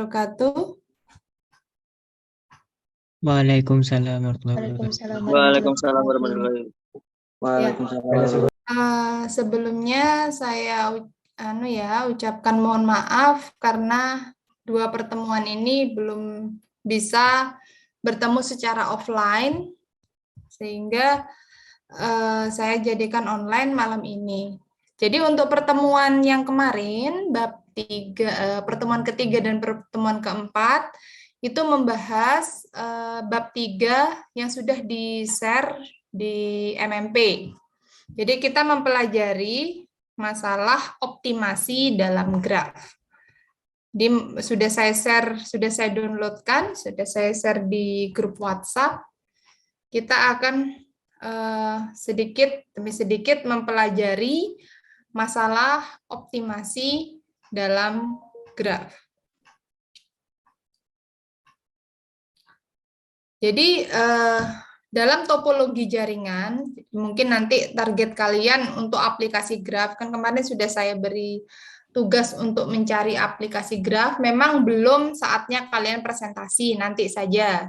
wabarakatuh. Waalaikumsalam warahmatullahi wabarakatuh. Waalaikumsalam Waalaikumsalam warahmatullahi warahmatullahi wabarakatuh. Sebelumnya saya ucapkan mohon maaf karena dua pertemuan ini belum bisa bertemu secara offline, sehingga saya jadikan online malam ini. Jadi untuk pertemuan yang kemarin, pertemuan ketiga dan pertemuan keempat, itu membahas bab 3 yang sudah di-share di MMP. Jadi kita mempelajari masalah optimasi dalam graf. Sudah saya downloadkan, sudah saya share di grup WhatsApp. Kita akan sedikit demi sedikit mempelajari masalah optimasi dalam graf. Jadi dalam topologi jaringan, mungkin nanti target kalian untuk aplikasi graf, kan kemarin sudah saya beri tugas untuk mencari aplikasi graf, memang belum saatnya kalian presentasi, nanti saja.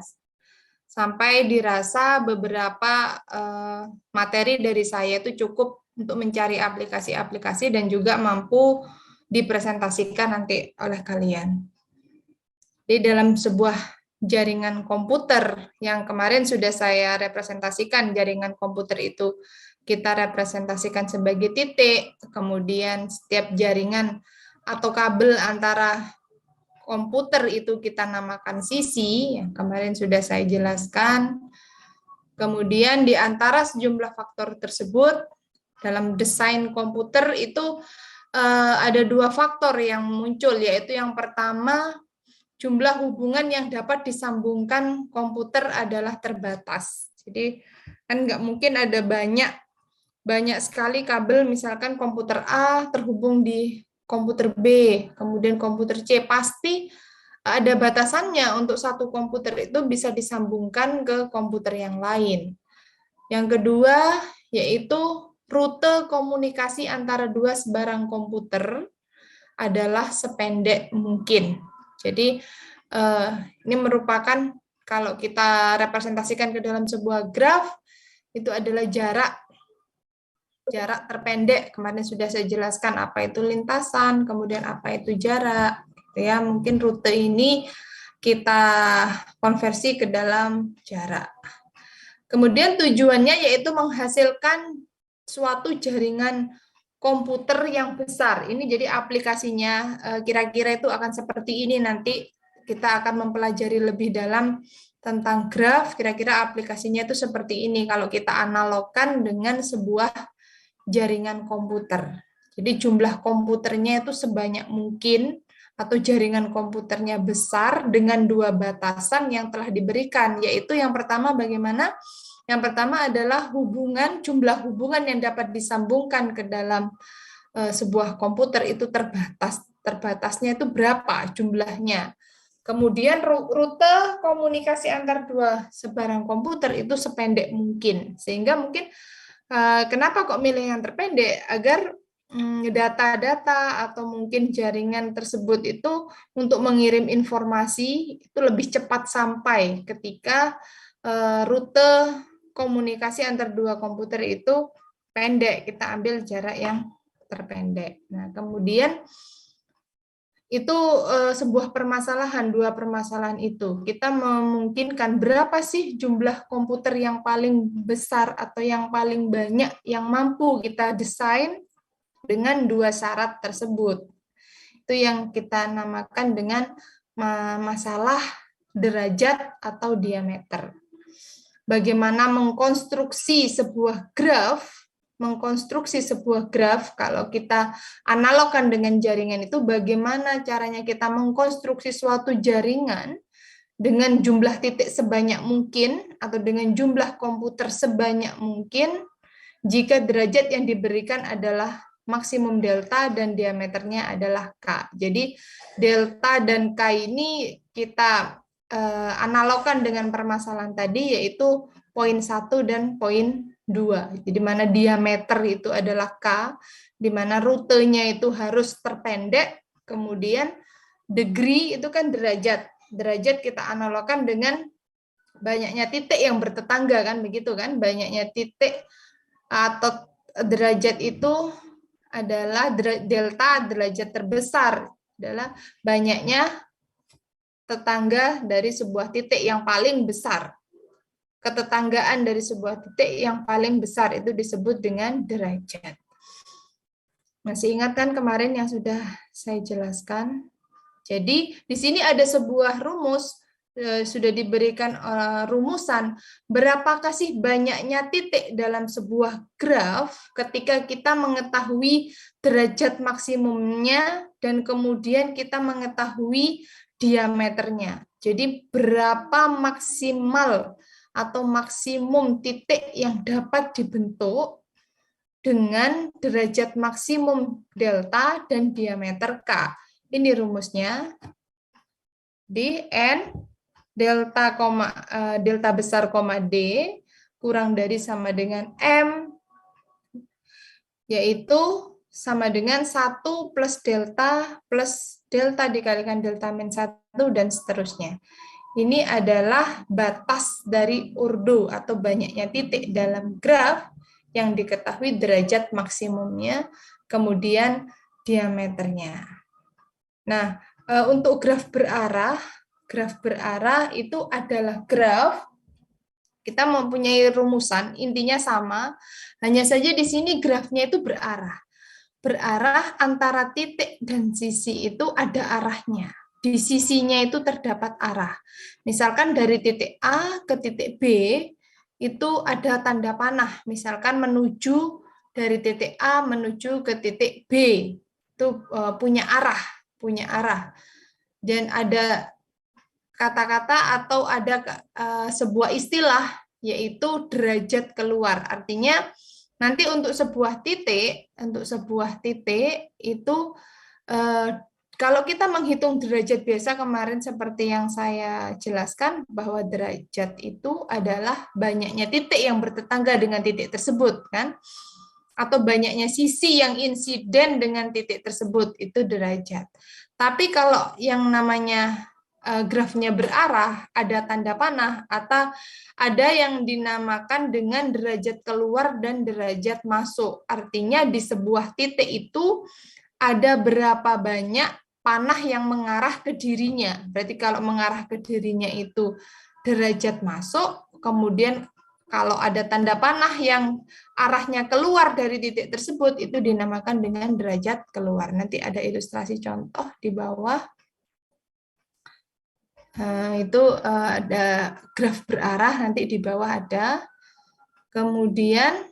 Sampai dirasa beberapa materi dari saya itu cukup untuk mencari aplikasi-aplikasi dan juga mampu dipresentasikan nanti oleh kalian. Di dalam sebuah jaringan komputer yang kemarin sudah saya representasikan, jaringan komputer itu kita representasikan sebagai titik, kemudian setiap jaringan atau kabel antara komputer itu kita namakan sisi, yang kemarin sudah saya jelaskan. Kemudian di antara sejumlah faktor tersebut, dalam desain komputer itu ada dua faktor yang muncul, yaitu yang pertama, jumlah hubungan yang dapat disambungkan komputer adalah terbatas. Jadi kan nggak mungkin ada banyak sekali kabel, misalkan komputer A terhubung di komputer B, kemudian komputer C, pasti ada batasannya untuk satu komputer itu bisa disambungkan ke komputer yang lain. Yang kedua, yaitu rute komunikasi antara dua sebarang komputer adalah sependek mungkin. Jadi ini merupakan, kalau kita representasikan ke dalam sebuah graf, itu adalah jarak terpendek. Kemarin sudah saya jelaskan apa itu lintasan, kemudian apa itu jarak. Ya, mungkin rute ini kita konversi ke dalam jarak. Kemudian tujuannya yaitu menghasilkan suatu jaringan komputer yang besar. Ini jadi aplikasinya kira-kira itu akan seperti ini. Nanti kita akan mempelajari lebih dalam tentang graf, kira-kira aplikasinya itu seperti ini kalau kita analogkan dengan sebuah jaringan komputer. Jadi jumlah komputernya itu sebanyak mungkin, atau jaringan komputernya besar dengan dua batasan yang telah diberikan, yaitu yang pertama bagaimana? Yang pertama adalah jumlah hubungan yang dapat disambungkan ke dalam sebuah komputer itu terbatas. Terbatasnya itu berapa jumlahnya. Kemudian rute komunikasi antar dua sebarang komputer itu sependek mungkin. Sehingga mungkin kenapa kok milih yang terpendek? Agar data-data atau mungkin jaringan tersebut itu untuk mengirim informasi itu lebih cepat sampai ketika rute komunikasi antar dua komputer itu pendek, kita ambil jarak yang terpendek. Nah, kemudian itu sebuah permasalahan, dua permasalahan itu. Kita memungkinkan berapa sih jumlah komputer yang paling besar atau yang paling banyak yang mampu kita desain dengan dua syarat tersebut. Itu yang kita namakan dengan masalah derajat atau diameter. Bagaimana mengkonstruksi sebuah graf, kalau kita analogkan dengan jaringan itu, bagaimana caranya kita mengkonstruksi suatu jaringan dengan jumlah titik sebanyak mungkin atau dengan jumlah komputer sebanyak mungkin jika derajat yang diberikan adalah maksimum delta dan diameternya adalah K. Jadi delta dan K ini kita analogkan dengan permasalahan tadi, yaitu poin 1 dan poin 2. Di mana diameter itu adalah K, di mana rutenya itu harus terpendek, kemudian degree itu kan derajat. Derajat kita analogkan dengan banyaknya titik yang bertetangga kan, begitu kan? Banyaknya titik atau derajat itu adalah delta, derajat terbesar adalah banyaknya tetangga dari sebuah titik yang paling besar. Ketetanggaan dari sebuah titik yang paling besar itu disebut dengan derajat. Masih ingat kan kemarin yang sudah saya jelaskan? Jadi di sini ada sebuah rumus, sudah diberikan rumusan berapakah sih banyaknya titik dalam sebuah graf ketika kita mengetahui derajat maksimumnya dan kemudian kita mengetahui diameternya. Jadi berapa maksimal atau maksimum titik yang dapat dibentuk dengan derajat maksimum delta dan diameter K. Ini rumusnya di N delta besar, D kurang dari sama dengan M, yaitu sama dengan 1 plus delta dikalikan delta min 1 dan seterusnya. Ini adalah batas dari urdu atau banyaknya titik dalam graf yang diketahui derajat maksimumnya, kemudian diameternya. Nah, untuk graf berarah itu adalah graf, kita mempunyai rumusan, intinya sama, hanya saja di sini grafnya itu berarah. Berarah antara titik dan sisi itu ada arahnya. Di sisinya itu terdapat arah. Misalkan dari titik A ke titik B, itu ada tanda panah, misalkan menuju dari titik A menuju ke titik B, itu punya arah. Dan ada kata-kata atau ada sebuah istilah, yaitu derajat keluar. Artinya nanti untuk sebuah titik itu kalau kita menghitung derajat biasa kemarin seperti yang saya jelaskan bahwa derajat itu adalah banyaknya titik yang bertetangga dengan titik tersebut kan, atau banyaknya sisi yang insiden dengan titik tersebut, itu derajat. Tapi kalau yang namanya grafnya berarah, ada tanda panah, atau ada yang dinamakan dengan derajat keluar dan derajat masuk. Artinya di sebuah titik itu ada berapa banyak panah yang mengarah ke dirinya. Berarti kalau mengarah ke dirinya itu derajat masuk, kemudian kalau ada tanda panah yang arahnya keluar dari titik tersebut, itu dinamakan dengan derajat keluar. Nanti ada ilustrasi contoh di bawah. Itu ada graf berarah, nanti di bawah ada. Kemudian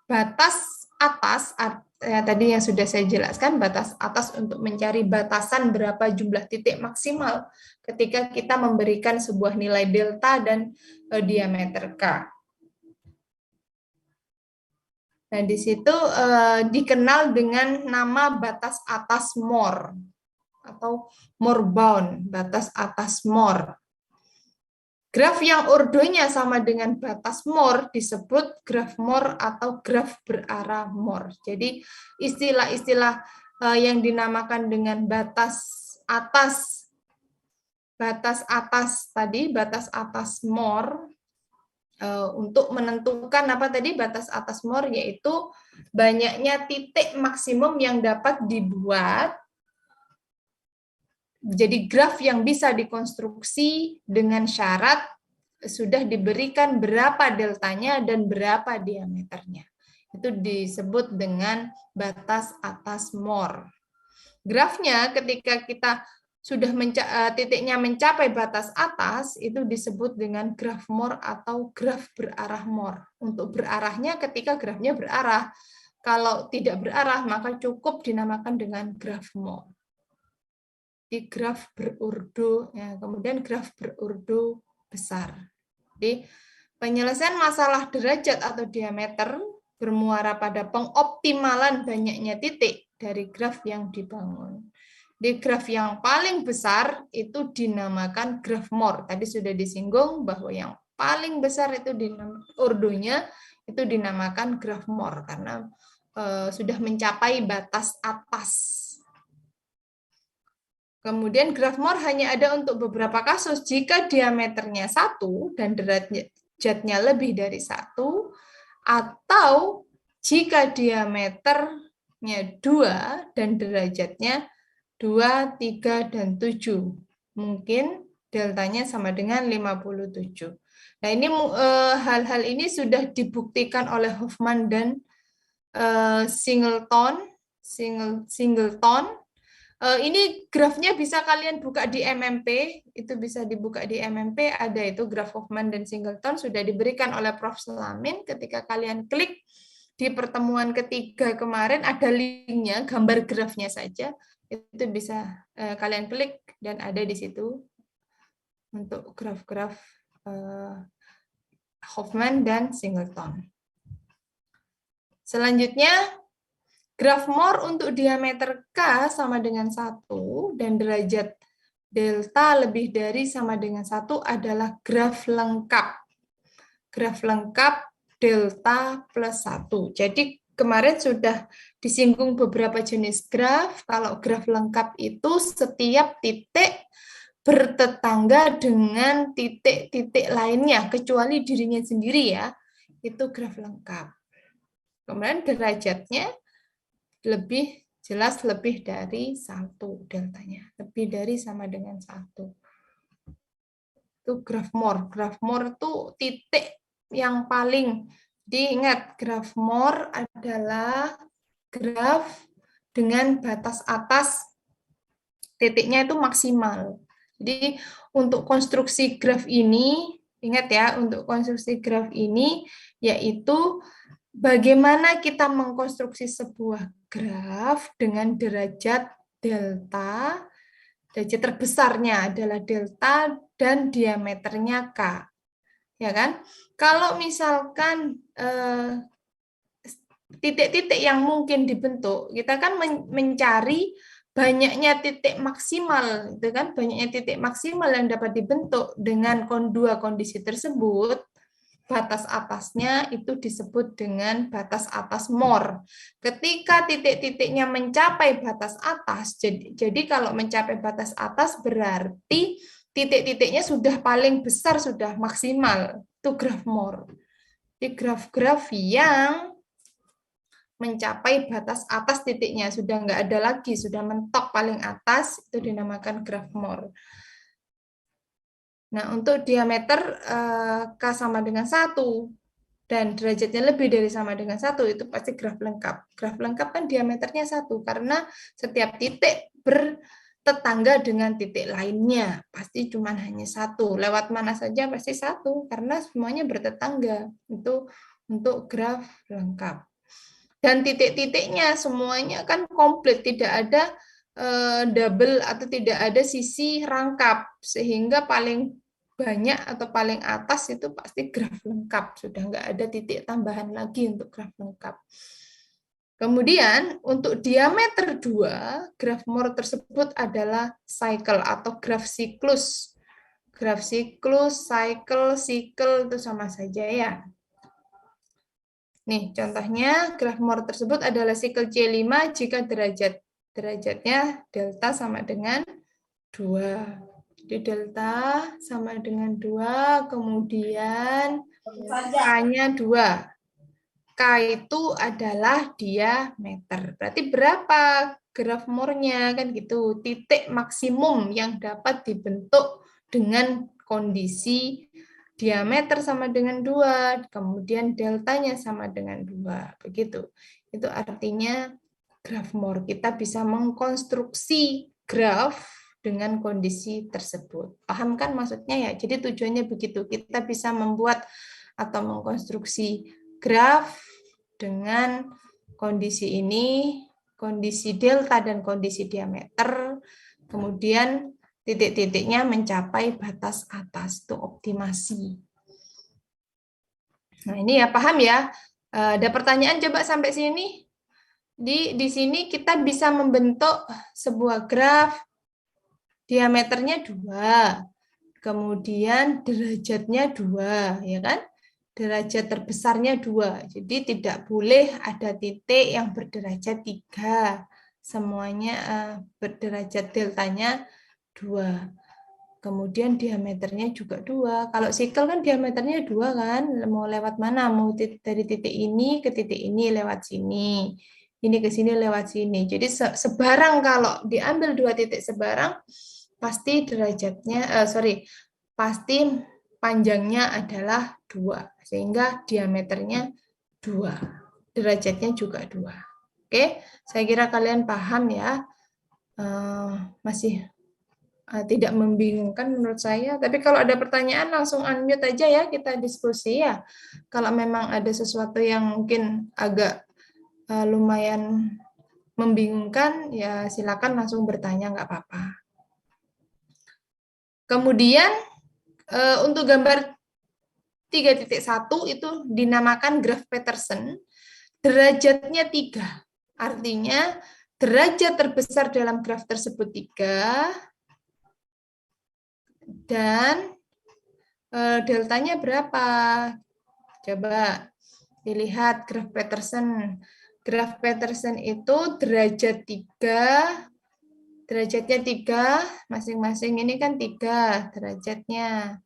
batas atas, tadi yang sudah saya jelaskan, batas atas untuk mencari batasan berapa jumlah titik maksimal ketika kita memberikan sebuah nilai delta dan diameter K. Nah, di situ dikenal dengan nama batas atas Mohr atau Mohr bound, batas atas Mohr. Graf yang urdunya sama dengan batas Mohr disebut graf Mohr atau graf berarah Mohr. Jadi istilah-istilah yang dinamakan dengan batas atas tadi, batas atas Mohr, untuk menentukan apa tadi batas atas Mohr, yaitu banyaknya titik maksimum yang dapat dibuat. Jadi graf yang bisa dikonstruksi dengan syarat sudah diberikan berapa deltanya dan berapa diameternya. Itu disebut dengan batas atas Mohr. Grafnya ketika kita sudah titiknya mencapai batas atas, itu disebut dengan graf Mohr atau graf berarah Mohr. Untuk berarahnya ketika grafnya berarah. Kalau tidak berarah, maka cukup dinamakan dengan graf Mohr. Di graf berurdu, ya, kemudian graf berurdu besar. Jadi penyelesaian masalah derajat atau diameter bermuara pada pengoptimalan banyaknya titik dari graf yang dibangun. Di graf yang paling besar itu dinamakan graf Mohr. Tadi sudah disinggung bahwa yang paling besar itu urdunya itu dinamakan graf Mohr karena sudah mencapai batas atas. Kemudian graf Mohr hanya ada untuk beberapa kasus. Jika diameternya 1 dan derajatnya lebih dari 1, atau jika diameternya 2 dan derajatnya 2, 3, dan 7. Mungkin deltanya sama dengan 57. Nah, ini hal-hal ini sudah dibuktikan oleh Hoffman dan Singleton. Ini grafnya bisa kalian buka di MMP, itu bisa dibuka di MMP, ada itu graf Hoffman dan Singleton, sudah diberikan oleh Prof. Selamin. Ketika kalian klik di pertemuan ketiga kemarin, ada linknya, gambar grafnya saja, itu bisa kalian klik dan ada di situ untuk graf-graf Hoffman dan Singleton. Selanjutnya, graf Mohr untuk diameter K sama dengan 1 dan derajat delta lebih dari sama dengan 1 adalah graf lengkap. Graf lengkap delta plus 1. Jadi kemarin sudah disinggung beberapa jenis graf. Kalau graf lengkap itu setiap titik bertetangga dengan titik-titik lainnya, kecuali dirinya sendiri ya. Itu graf lengkap. Kemudian derajatnya lebih jelas lebih dari 1 deltanya, lebih dari sama dengan 1. Itu graf Mohr. Graf Mohr itu titik yang paling diingat. Graf Mohr adalah graf dengan batas atas titiknya itu maksimal. Jadi untuk konstruksi graf ini, ingat ya, untuk konstruksi graf ini yaitu bagaimana kita mengkonstruksi sebuah graf dengan derajat delta, derajat terbesarnya adalah delta dan diameternya K. Ya kan? Kalau misalkan titik-titik yang mungkin dibentuk, kita kan mencari banyaknya titik maksimal, itu kan banyaknya titik maksimal yang dapat dibentuk dengan dua kondisi tersebut. Batas atasnya itu disebut dengan batas atas Mohr. Ketika titik-titiknya mencapai batas atas, jadi kalau mencapai batas atas berarti titik-titiknya sudah paling besar, sudah maksimal. Itu graf Mohr. Di graf-graf yang mencapai batas atas titiknya, sudah nggak ada lagi, sudah mentok paling atas, itu dinamakan graf Mohr. Nah, untuk diameter K sama dengan 1 dan derajatnya lebih dari sama dengan 1, itu pasti graf lengkap. Graf lengkap kan diameternya 1, karena setiap titik bertetangga dengan titik lainnya. Pasti cuma hanya 1. Lewat mana saja pasti 1, karena semuanya bertetangga. Itu untuk graf lengkap. Dan titik-titiknya semuanya kan komplit, tidak ada double atau tidak ada sisi rangkap, sehingga paling banyak atau paling atas itu pasti graf lengkap, sudah nggak ada titik tambahan lagi untuk graf lengkap. Kemudian untuk diameter 2, graf Mohr tersebut adalah cycle atau graf siklus. Graf siklus, cycle itu sama saja ya. Nih, contohnya graf Mohr tersebut adalah sikel C5 jika derajatnya delta sama dengan 2. Jadi delta sama dengan 2, kemudian K-nya 2. K itu adalah diameter. Berarti berapa graf Mohr-nya? Kan gitu, titik maksimum yang dapat dibentuk dengan kondisi diameter sama dengan 2, kemudian deltanya sama dengan 2. Begitu. Itu artinya graf Mohr. Kita bisa mengkonstruksi graf dengan kondisi tersebut. Paham kan maksudnya ya? Jadi tujuannya begitu. Kita bisa membuat atau mengkonstruksi graf dengan kondisi ini, kondisi delta dan kondisi diameter, kemudian titik-titiknya mencapai batas atas, itu optimasi. Nah ini ya, paham ya? Ada pertanyaan coba sampai sini? Di sini kita bisa membentuk sebuah graf, diameternya 2, kemudian derajatnya 2, ya kan? Derajat terbesarnya 2, jadi tidak boleh ada titik yang berderajat 3, semuanya berderajat deltanya 2. Kemudian diameternya juga 2. Kalau sikel kan diameternya 2 kan, mau lewat mana? Mau dari titik ini ke titik ini lewat sini. Ini ke sini lewat sini. Jadi sebarang kalau diambil 2 titik sebarang, pasti pasti panjangnya adalah 2. Sehingga diameternya 2. Derajatnya juga 2. Oke, saya kira kalian paham ya. Masih tidak membingungkan menurut saya. Tapi kalau ada pertanyaan langsung unmute aja ya, kita diskusi ya. Kalau memang ada sesuatu yang mungkin agak lumayan membingungkan, ya silakan langsung bertanya, nggak apa-apa. Kemudian untuk gambar 3.1 itu dinamakan graf Petersen, derajatnya 3. Artinya derajat terbesar dalam graf tersebut 3, dan deltanya berapa? Coba dilihat graf Petersen. Graf Petersen itu derajat 3, derajatnya 3, masing-masing ini kan 3 derajatnya.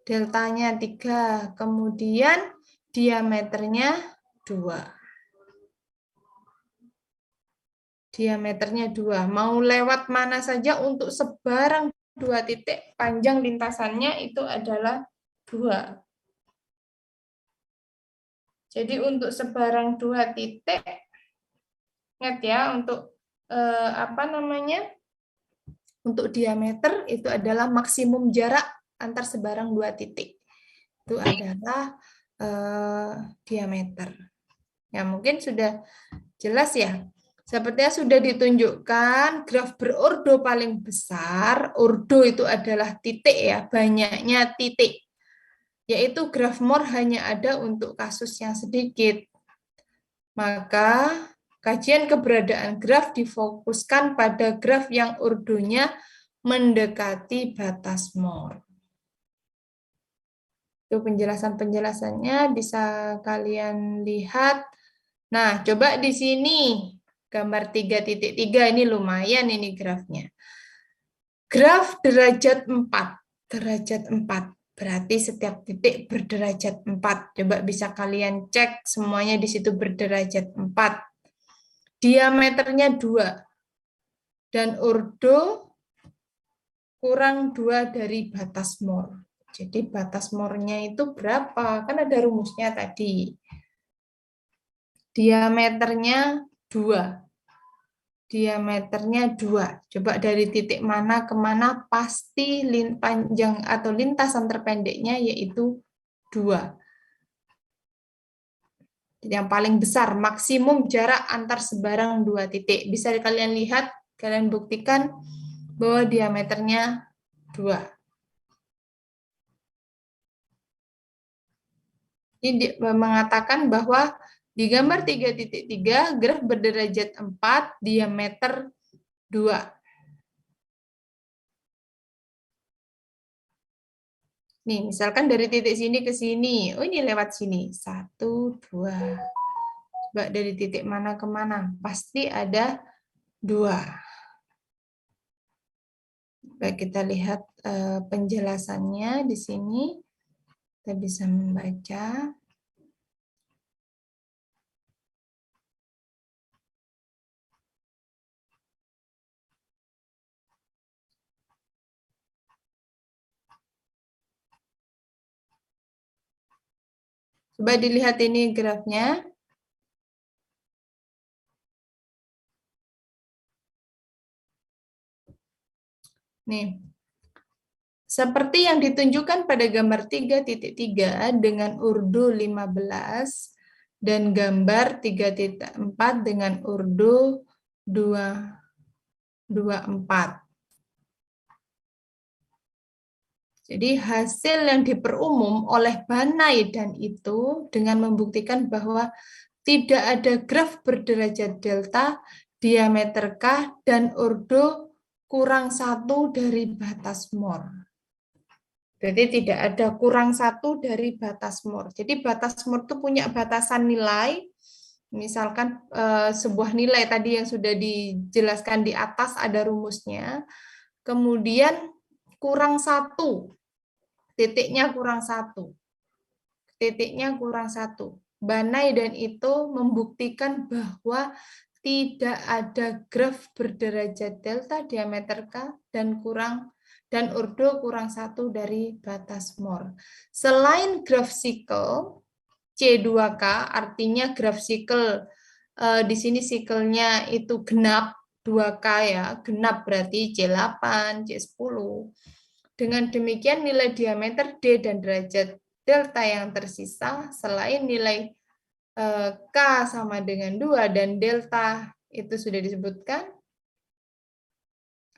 Deltanya 3, kemudian diameternya 2. Diameternya 2. Mau lewat mana saja untuk sebarang 2 titik, panjang lintasannya itu adalah 2. Jadi untuk sebarang 2 titik, ingat ya, untuk untuk diameter itu adalah maksimum jarak antar sebarang 2 titik. Itu adalah diameter. Ya, mungkin sudah jelas ya. Sepertinya sudah ditunjukkan graf berordo paling besar. Ordo itu adalah titik ya, banyaknya titik. Yaitu graf Mohr hanya ada untuk kasus yang sedikit. Maka kajian keberadaan graf difokuskan pada graf yang ordonya mendekati batas Mohr. Itu penjelasan-penjelasannya bisa kalian lihat. Nah, coba di sini gambar 3.3 ini lumayan ini grafnya. Graf derajat 4. Derajat 4. Berarti setiap titik berderajat 4. Coba bisa kalian cek semuanya di situ berderajat 4. Diameternya 2. Dan ordo kurang 2 dari batas Mohr. Jadi batas Mohr-nya itu berapa? Kan ada rumusnya tadi. Diameternya 2. Diameternya 2. Coba dari titik mana ke mana pasti panjang atau lintasan terpendeknya yaitu 2. Yang paling besar, maksimum jarak antar sebarang 2 titik. Bisa kalian lihat, kalian buktikan bahwa diameternya 2. Ini mengatakan bahwa di gambar 3.3, graf berderajat 4, diameter 2. Nih, misalkan dari titik sini ke sini. Oh, ini lewat sini. 1, 2. Coba dari titik mana ke mana? Pasti ada 2. Baik, kita lihat penjelasannya di sini. Kita bisa membaca. Coba dilihat ini grafnya. Nih. Seperti yang ditunjukkan pada gambar 3.3 dengan urdu 15 dan gambar 3.4 dengan urdu 24. Jadi hasil yang diperumum oleh Banai dan itu dengan membuktikan bahwa tidak ada graf berderajat delta, diameter K, dan ordo kurang 1 dari batas Mohr. Berarti tidak ada kurang 1 dari batas Mohr. Jadi batas Mohr itu punya batasan nilai Misalkan sebuah nilai tadi yang sudah dijelaskan di atas ada rumusnya, kemudian kurang 1, titiknya kurang 1. Titiknya kurang 1. Banai dan itu membuktikan bahwa tidak ada graf berderajat delta diameter K dan ordo kurang 1 dari batas Mohr. Selain graf sikel C2K, artinya graf sikel di sini sikelnya itu genap 2K ya, genap berarti C8, C10. Dengan demikian nilai diameter D dan derajat delta yang tersisa selain nilai K sama dengan 2 dan delta itu sudah disebutkan,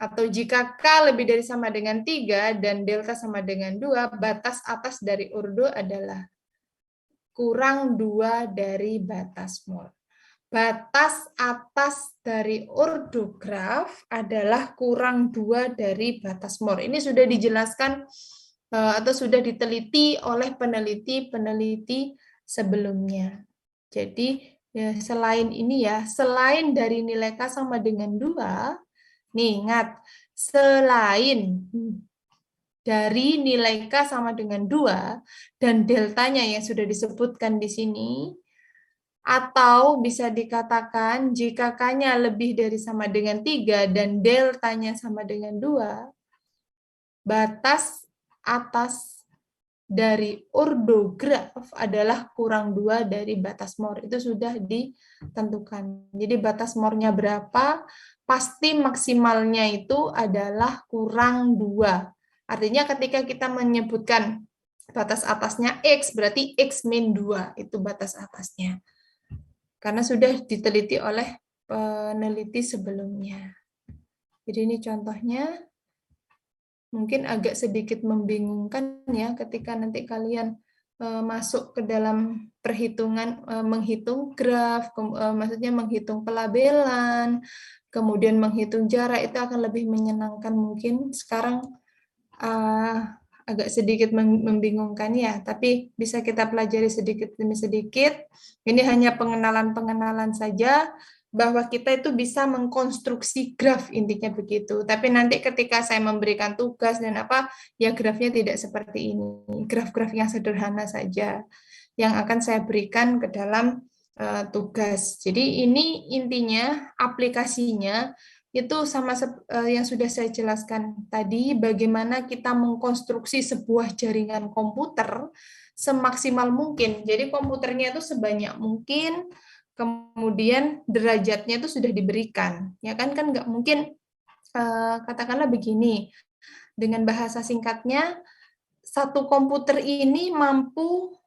atau jika K lebih dari sama dengan 3 dan delta sama dengan 2, batas atas dari ordo adalah kurang 2 dari batas Mohr. Batas atas dari ordo graf adalah kurang 2 dari batas Mohr. Ini sudah dijelaskan atau sudah diteliti oleh peneliti-peneliti sebelumnya. Jadi ya, selain ini ya, selain dari nilai K sama dengan 2, nih ingat, selain dari nilai K sama dengan 2 dan deltanya yang sudah disebutkan di sini, atau bisa dikatakan jika K-nya lebih dari sama dengan 3 dan deltanya sama dengan 2, batas atas dari ordo graf adalah kurang 2 dari batas Mohr. Itu sudah ditentukan. Jadi batas Mohrnya berapa, pasti maksimalnya itu adalah kurang 2. Artinya ketika kita menyebutkan batas atasnya X, berarti X min 2, itu batas atasnya. Karena sudah diteliti oleh peneliti sebelumnya. Jadi ini contohnya. Mungkin agak sedikit membingungkan ya ketika nanti kalian masuk ke dalam perhitungan menghitung graf, maksudnya menghitung pelabelan, kemudian menghitung jarak, itu akan lebih menyenangkan mungkin. Sekarang agak sedikit membingungkan ya, tapi bisa kita pelajari sedikit demi sedikit. Ini hanya pengenalan-pengenalan saja, bahwa kita itu bisa mengkonstruksi graf, intinya begitu. Tapi nanti ketika saya memberikan tugas dan apa, ya grafnya tidak seperti ini. Graf-graf yang sederhana saja yang akan saya berikan ke dalam tugas. Jadi ini intinya, aplikasinya itu sama yang sudah saya jelaskan tadi, bagaimana kita mengkonstruksi sebuah jaringan komputer semaksimal mungkin. Jadi komputernya itu sebanyak mungkin, kemudian derajatnya itu sudah diberikan, ya kan nggak mungkin katakanlah begini, dengan bahasa singkatnya satu komputer ini mampu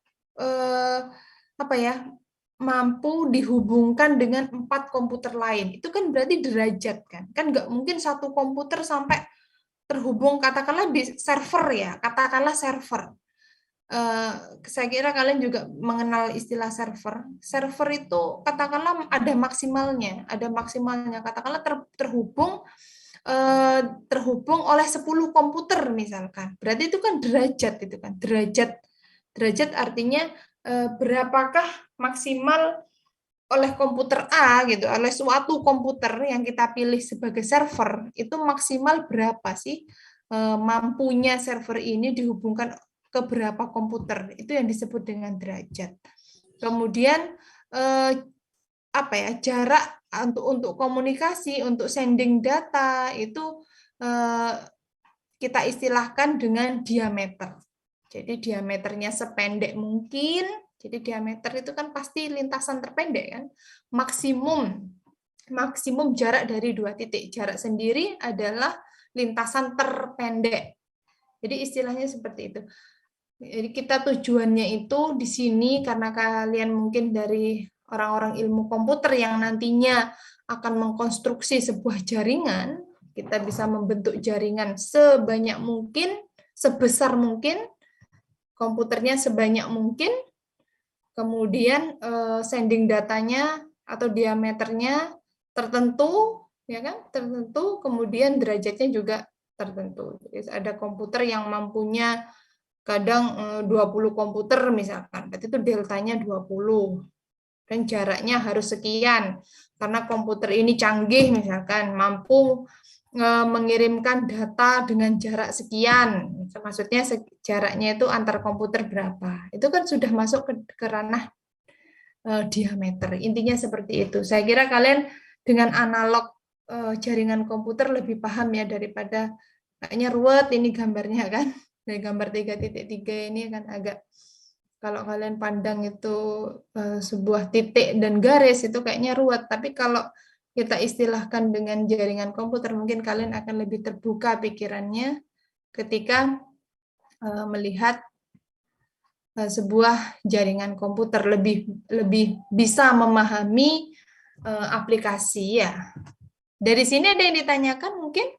mampu dihubungkan dengan 4 komputer lain, itu kan berarti derajat kan nggak mungkin satu komputer sampai terhubung, katakanlah di server ya, katakanlah server. Saya kira kalian juga mengenal istilah server. Server itu katakanlah ada maksimalnya, katakanlah terhubung oleh 10 komputer misalkan. Berarti itu kan derajat, itu kan derajat artinya berapakah maksimal oleh komputer A gitu, oleh suatu komputer yang kita pilih sebagai server, itu maksimal berapa sih mampunya server ini dihubungkan ke berapa komputer, itu yang disebut dengan derajat. Kemudian jarak untuk komunikasi, untuk sending data itu kita istilahkan dengan diameter. Jadi diameternya sependek mungkin. Jadi diameter itu kan pasti lintasan terpendek kan. Maksimum jarak dari 2 titik. Jarak sendiri adalah lintasan terpendek. Jadi istilahnya seperti itu. Jadi kita tujuannya itu di sini karena kalian mungkin dari orang-orang ilmu komputer yang nantinya akan mengkonstruksi sebuah jaringan, kita bisa membentuk jaringan sebanyak mungkin, sebesar mungkin, komputernya sebanyak mungkin, kemudian sending datanya atau diameternya tertentu, ya kan? Tertentu, kemudian derajatnya juga tertentu. Jadi ada komputer yang mampunya kadang 20 komputer misalkan, berarti itu deltanya 20. dan jaraknya harus sekian karena komputer ini canggih misalkan mampu mengirimkan data dengan jarak sekian, maksudnya jaraknya itu antar komputer berapa, itu kan sudah masuk ke ranah diameter. Intinya seperti itu. Saya kira kalian dengan analog jaringan komputer lebih paham ya daripada kayaknya ruwet ini gambarnya kan. Dari gambar 3.3 ini kan agak, kalau kalian pandang itu sebuah titik dan garis itu kayaknya ruwet, tapi kalau kita istilahkan dengan jaringan komputer mungkin kalian akan lebih terbuka pikirannya ketika melihat sebuah jaringan komputer, lebih bisa memahami aplikasi ya. Dari sini ada yang ditanyakan mungkin?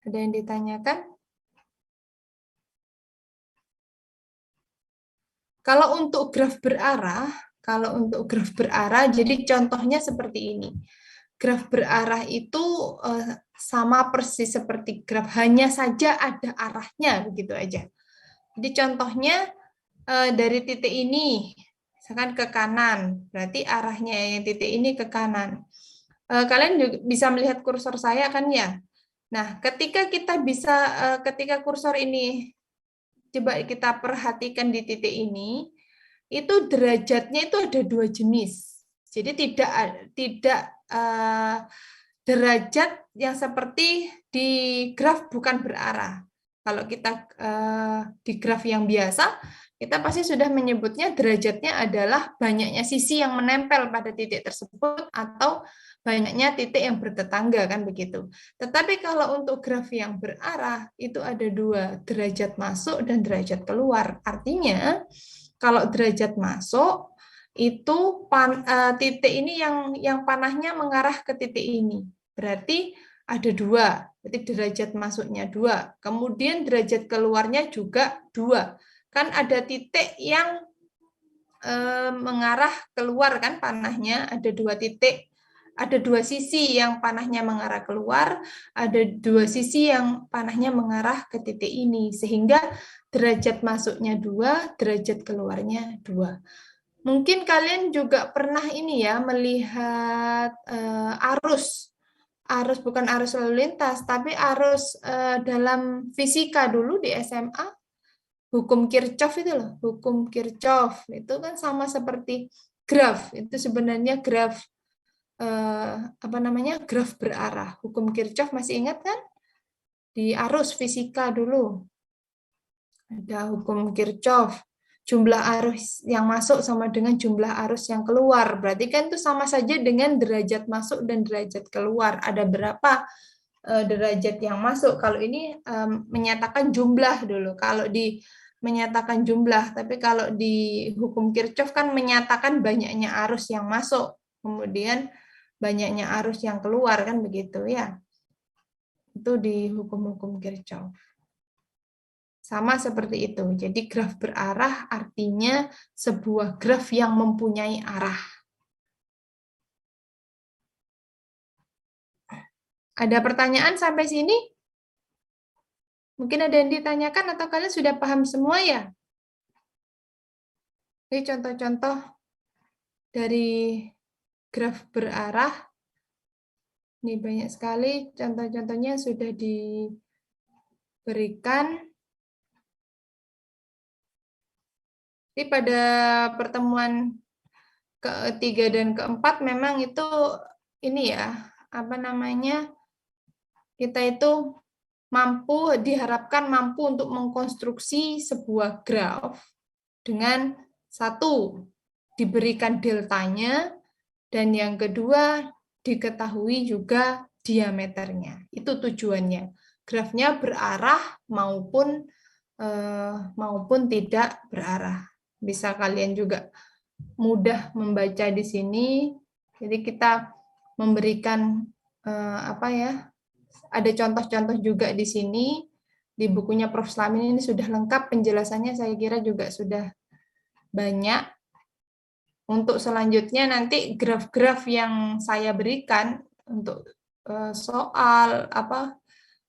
Ada yang ditanyakan? Kalau untuk graf berarah, jadi contohnya seperti ini. Graf berarah itu sama persis seperti graf, hanya saja ada arahnya, begitu aja. Jadi contohnya dari titik ini, misalkan ke kanan, berarti arahnya yang titik ini ke kanan. Kalian juga bisa melihat kursor saya kan ya? Nah, ketika kursor ini coba kita perhatikan di titik ini, itu derajatnya itu ada dua jenis. Jadi tidak derajat yang seperti di graf bukan berarah. Kalau kita di graf yang biasa, kita pasti sudah menyebutnya derajatnya adalah banyaknya sisi yang menempel pada titik tersebut atau banyaknya titik yang bertetangga, kan begitu. Tetapi kalau untuk graf yang berarah, itu ada dua, derajat masuk dan derajat keluar. Artinya, kalau derajat masuk, itu titik ini yang panahnya mengarah ke titik ini. Berarti ada dua, berarti derajat masuknya dua. Kemudian derajat keluarnya juga dua. Kan ada titik yang mengarah keluar kan panahnya, ada dua titik. Ada dua sisi yang panahnya mengarah keluar, ada dua sisi yang panahnya mengarah ke titik ini. Sehingga derajat masuknya dua, derajat keluarnya dua. Mungkin kalian juga pernah ini ya, melihat arus bukan arus lalu lintas, tapi arus dalam fisika dulu di SMA, hukum Kirchhoff itu loh, hukum Kirchhoff itu kan sama seperti graf, itu sebenarnya graf graf berarah. Hukum Kirchhoff masih ingat kan? Di arus fisika dulu ada hukum Kirchhoff. Jumlah arus yang masuk sama dengan jumlah arus yang keluar. Berarti kan itu sama saja dengan derajat masuk dan derajat keluar. Ada berapa derajat yang masuk? Kalau ini menyatakan jumlah dulu. Kalau di menyatakan jumlah, tapi kalau di hukum Kirchhoff kan menyatakan banyaknya arus yang masuk, kemudian banyaknya arus yang keluar, kan begitu ya. Itu di hukum-hukum Kirchhoff. Sama seperti itu. Jadi graf berarah artinya sebuah graf yang mempunyai arah. Ada pertanyaan sampai sini? Mungkin ada yang ditanyakan atau kalian sudah paham semua ya? Ini contoh-contoh dari graf berarah. Ini banyak sekali contoh-contohnya sudah diberikan. Jadi pada pertemuan ketiga dan keempat memang itu ini ya, kita itu diharapkan mampu untuk mengkonstruksi sebuah graf dengan satu, diberikan deltanya, dan yang kedua, diketahui juga diameternya. Itu tujuannya. Grafnya berarah maupun tidak berarah. Bisa kalian juga mudah membaca di sini. Jadi kita memberikan ada contoh-contoh juga di sini. Di bukunya Prof. Slamin ini sudah lengkap penjelasannya, saya kira juga sudah banyak. Untuk selanjutnya nanti graf-graf yang saya berikan untuk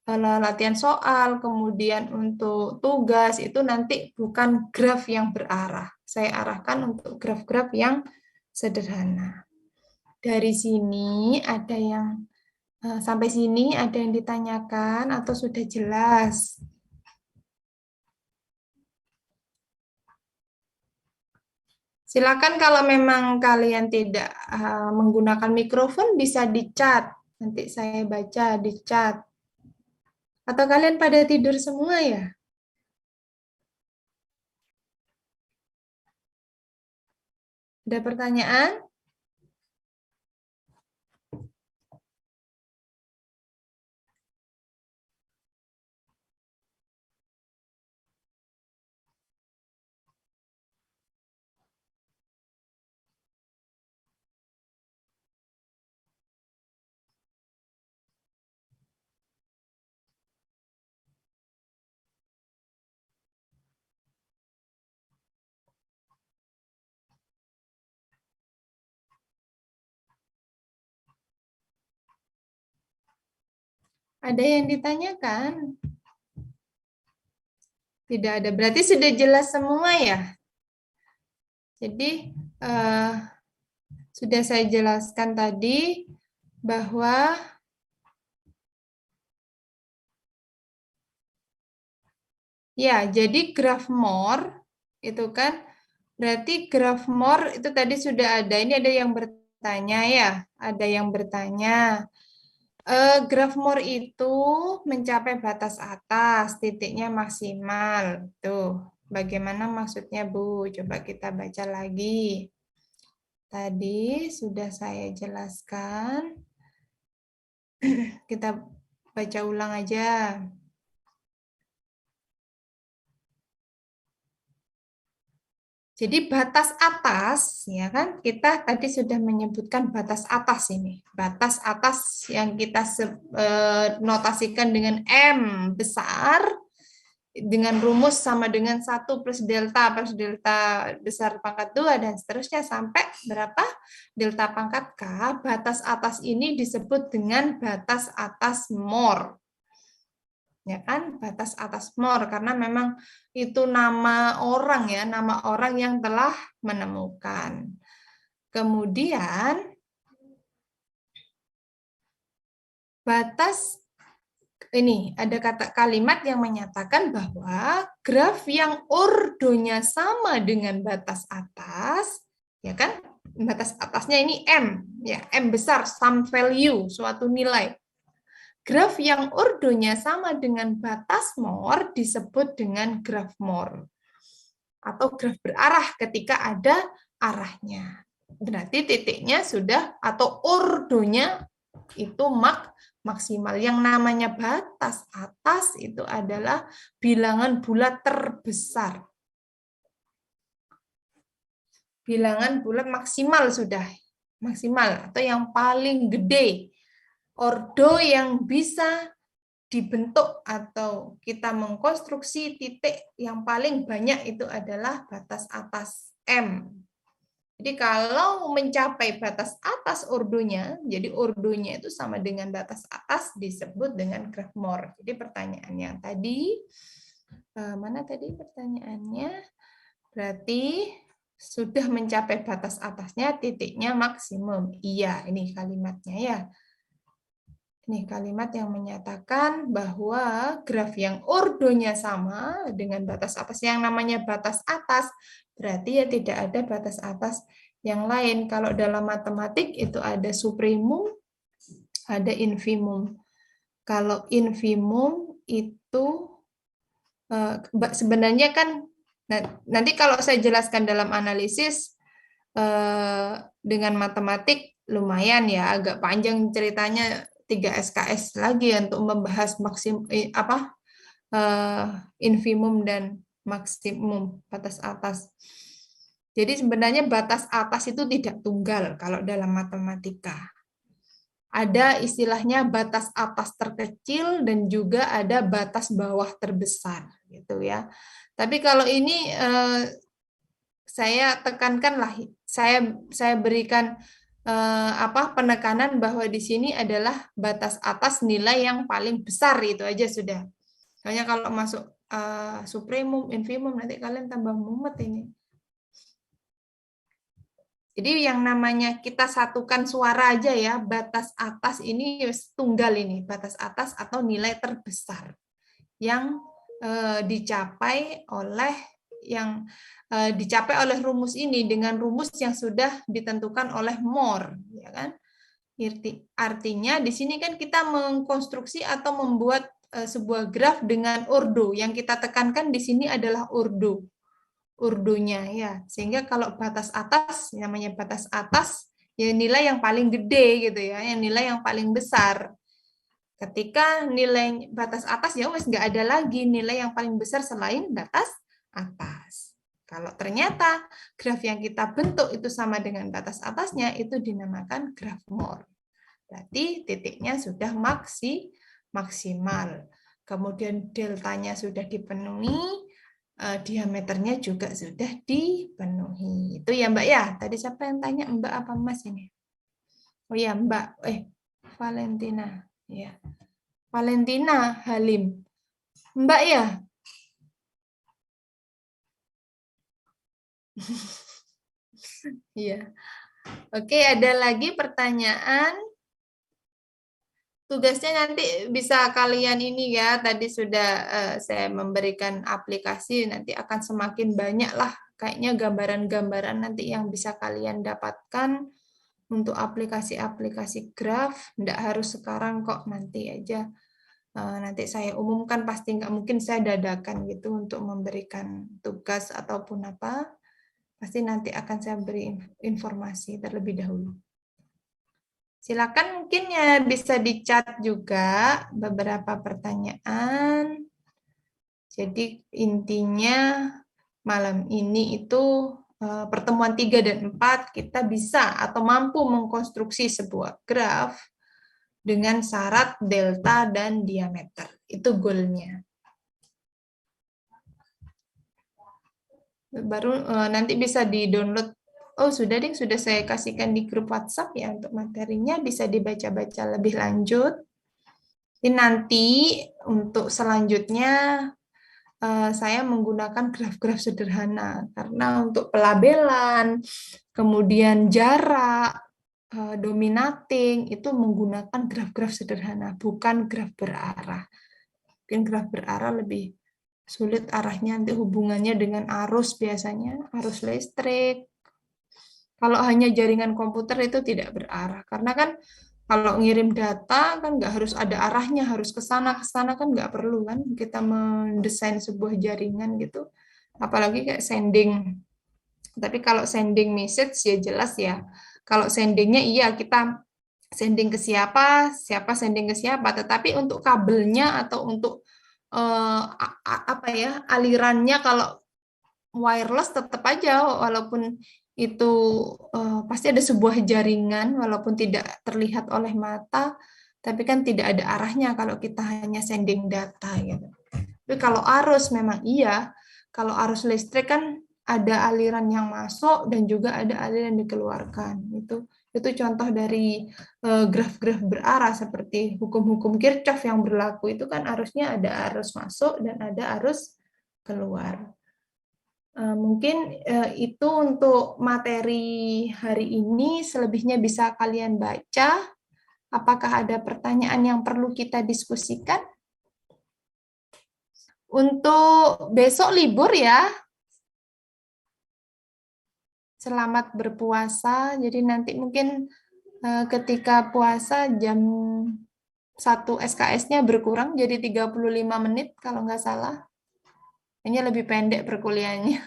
latihan soal, kemudian untuk tugas, itu nanti bukan graf yang berarah. saya arahkan untuk graf-graf yang sederhana. Dari sini ada yang sampai sini ada yang ditanyakan atau sudah jelas? Silakan kalau memang kalian tidak menggunakan mikrofon bisa di chat. Nanti saya baca di chat. Atau kalian pada tidur semua ya? Ada pertanyaan? Ada yang ditanyakan? Tidak ada. Berarti sudah jelas semua ya? Jadi, sudah saya jelaskan tadi bahwa ya, jadi graf Moore itu kan berarti graf Moore itu tadi sudah ada. Ini ada yang bertanya ya, ada yang bertanya. Graf Moore itu mencapai batas atas, titiknya maksimal. Tuh, bagaimana maksudnya Bu? Coba kita baca lagi. Tadi sudah saya jelaskan. Kita baca ulang aja. Jadi batas atas, ya kan? Kita tadi sudah menyebutkan batas atas ini. Batas atas yang kita notasikan dengan M besar, dengan rumus sama dengan 1 plus delta besar pangkat 2, dan seterusnya sampai berapa? Delta pangkat K, batas atas ini disebut dengan batas atas Moore. Ya kan, batas atas Moore, karena memang itu nama orang ya, nama orang yang telah menemukan. Kemudian batas ini ada kalimat yang menyatakan bahwa graf yang ordonya sama dengan batas atas, ya kan? Batas atasnya ini M, ya, M besar, some value, suatu nilai. Graf yang ordonya sama dengan batas Moore disebut dengan graf Moore. Atau graf berarah ketika ada arahnya. Berarti titiknya sudah, atau ordonya itu maksimal. Yang namanya batas atas itu adalah bilangan bulat terbesar. Bilangan bulat maksimal sudah. Maksimal atau yang paling gede. Ordo yang bisa dibentuk atau kita mengkonstruksi titik yang paling banyak itu adalah batas atas M. Jadi kalau mencapai batas atas ordonya, jadi ordonya itu sama dengan batas atas disebut dengan graf Moore. Jadi pertanyaan yang tadi, mana tadi pertanyaannya? Berarti sudah mencapai batas atasnya, titiknya maksimum. Iya, ini kalimatnya ya. Ini kalimat yang menyatakan bahwa graf yang ordonya sama dengan batas atas, yang namanya batas atas, berarti ya tidak ada batas atas yang lain. Kalau dalam matematik itu ada supremum, ada infimum. Kalau infimum itu sebenarnya kan, nanti kalau saya jelaskan dalam analisis dengan matematik lumayan ya, agak panjang ceritanya, 3 SKS lagi untuk membahas infimum dan maksimum, batas atas. Jadi sebenarnya batas atas itu tidak tunggal kalau dalam matematika. Ada istilahnya batas atas terkecil dan juga ada batas bawah terbesar gitu ya. Tapi kalau ini saya tekankanlah, saya berikan penekanan bahwa di sini adalah batas atas nilai yang paling besar, itu aja sudah. Soalnya kalau masuk supremum, infimum nanti kalian tambah mumet ini. Jadi yang namanya kita satukan suara aja ya, batas atas ini tunggal ini, batas atas atau nilai terbesar yang dicapai oleh rumus ini dengan rumus yang sudah ditentukan oleh Moore, ya kan? Artinya di sini kan kita mengkonstruksi atau membuat sebuah graf dengan urdu. Yang kita tekankan di sini adalah urdunya ya. Sehingga kalau batas atas, namanya batas atas, ya nilai yang paling gede gitu ya, yang nilai yang paling besar. Ketika nilai batas atas ya wes nggak ada lagi nilai yang paling besar selain batas atas. Kalau ternyata graf yang kita bentuk itu sama dengan batas atasnya, itu dinamakan graf Moore. Berarti titiknya sudah maksimal. Kemudian deltanya sudah dipenuhi, diameternya juga sudah dipenuhi. Itu ya Mbak ya. Tadi siapa yang tanya, Mbak apa Mas ini? Oh ya Mbak, Valentina. Ya. Valentina Halim. Mbak ya? Iya. Oke, ada lagi pertanyaan? Tugasnya nanti bisa kalian ini ya, tadi sudah saya memberikan aplikasi, nanti akan semakin banyak lah kayaknya gambaran-gambaran nanti yang bisa kalian dapatkan untuk aplikasi-aplikasi graf. Nggak harus sekarang kok, nanti aja. Nanti saya umumkan, pasti nggak mungkin saya dadakan gitu untuk memberikan tugas ataupun apa. Pasti nanti akan saya beri informasi terlebih dahulu. Silakan mungkin ya bisa di-chat juga beberapa pertanyaan. Jadi intinya malam ini itu pertemuan 3 dan 4 kita bisa atau mampu mengkonstruksi sebuah graf dengan syarat delta dan diameter. Itu goalnya. Baru nanti bisa di-download. Oh, sudah deh, sudah saya kasihkan di grup WhatsApp ya untuk materinya, bisa dibaca-baca lebih lanjut. Jadi nanti untuk selanjutnya saya menggunakan graf-graf sederhana karena untuk pelabelan, kemudian jarak, dominating itu menggunakan graf-graf sederhana, bukan graf berarah. Mungkin graf berarah lebih sulit arahnya, nanti hubungannya dengan arus biasanya, arus listrik. Kalau hanya jaringan komputer itu tidak berarah, karena kan kalau ngirim data kan nggak harus ada arahnya, harus ke sana kan nggak perlu kan kita mendesain sebuah jaringan gitu, apalagi kayak sending. Tapi kalau sending message ya jelas ya, kalau sendingnya iya kita sending ke siapa, siapa sending ke siapa, tetapi untuk kabelnya atau untuk apa ya alirannya kalau wireless tetap aja walaupun itu pasti ada sebuah jaringan walaupun tidak terlihat oleh mata, tapi kan tidak ada arahnya kalau kita hanya sending data gitu. Tapi kalau arus memang iya, kalau arus listrik kan ada aliran yang masuk dan juga ada aliran yang dikeluarkan. Itu contoh dari graf-graf berarah seperti hukum-hukum Kirchhoff yang berlaku, itu kan arusnya ada arus masuk dan ada arus keluar. Mungkin itu untuk materi hari ini, selebihnya bisa kalian baca. Apakah ada pertanyaan yang perlu kita diskusikan? Untuk besok libur ya. Selamat berpuasa. Jadi nanti mungkin ketika puasa jam 1 SKS-nya berkurang jadi 35 menit kalau nggak salah. Ini lebih pendek perkuliahannya.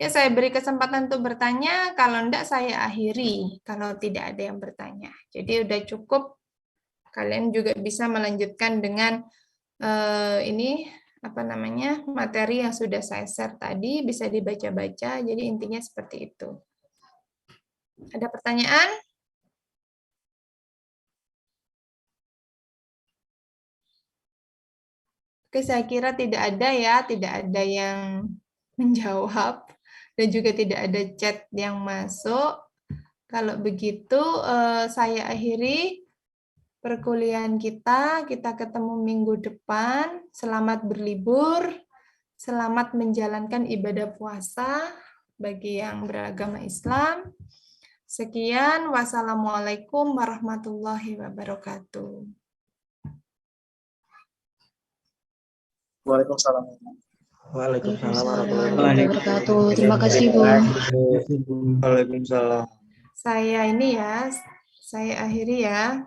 Ya, saya beri kesempatan untuk bertanya. Kalau enggak, saya akhiri. Kalau tidak ada yang bertanya. Jadi udah cukup. Kalian juga bisa melanjutkan dengan ini apa namanya materi yang sudah saya share tadi. Bisa dibaca-baca. Jadi intinya seperti itu. Ada pertanyaan? Oke, saya kira tidak ada ya. Tidak ada yang menjawab. Dan juga tidak ada chat yang masuk. Kalau begitu, saya akhiri perkuliahan kita. Kita ketemu minggu depan. Selamat berlibur. Selamat menjalankan ibadah puasa bagi yang beragama Islam. Sekian, wassalamualaikum warahmatullahi wabarakatuh. Waalaikumsalam. Waalaikumsalam warahmatullahi wabarakatuh. Terima kasih, Bu. Waalaikumsalam. Saya akhiri ya.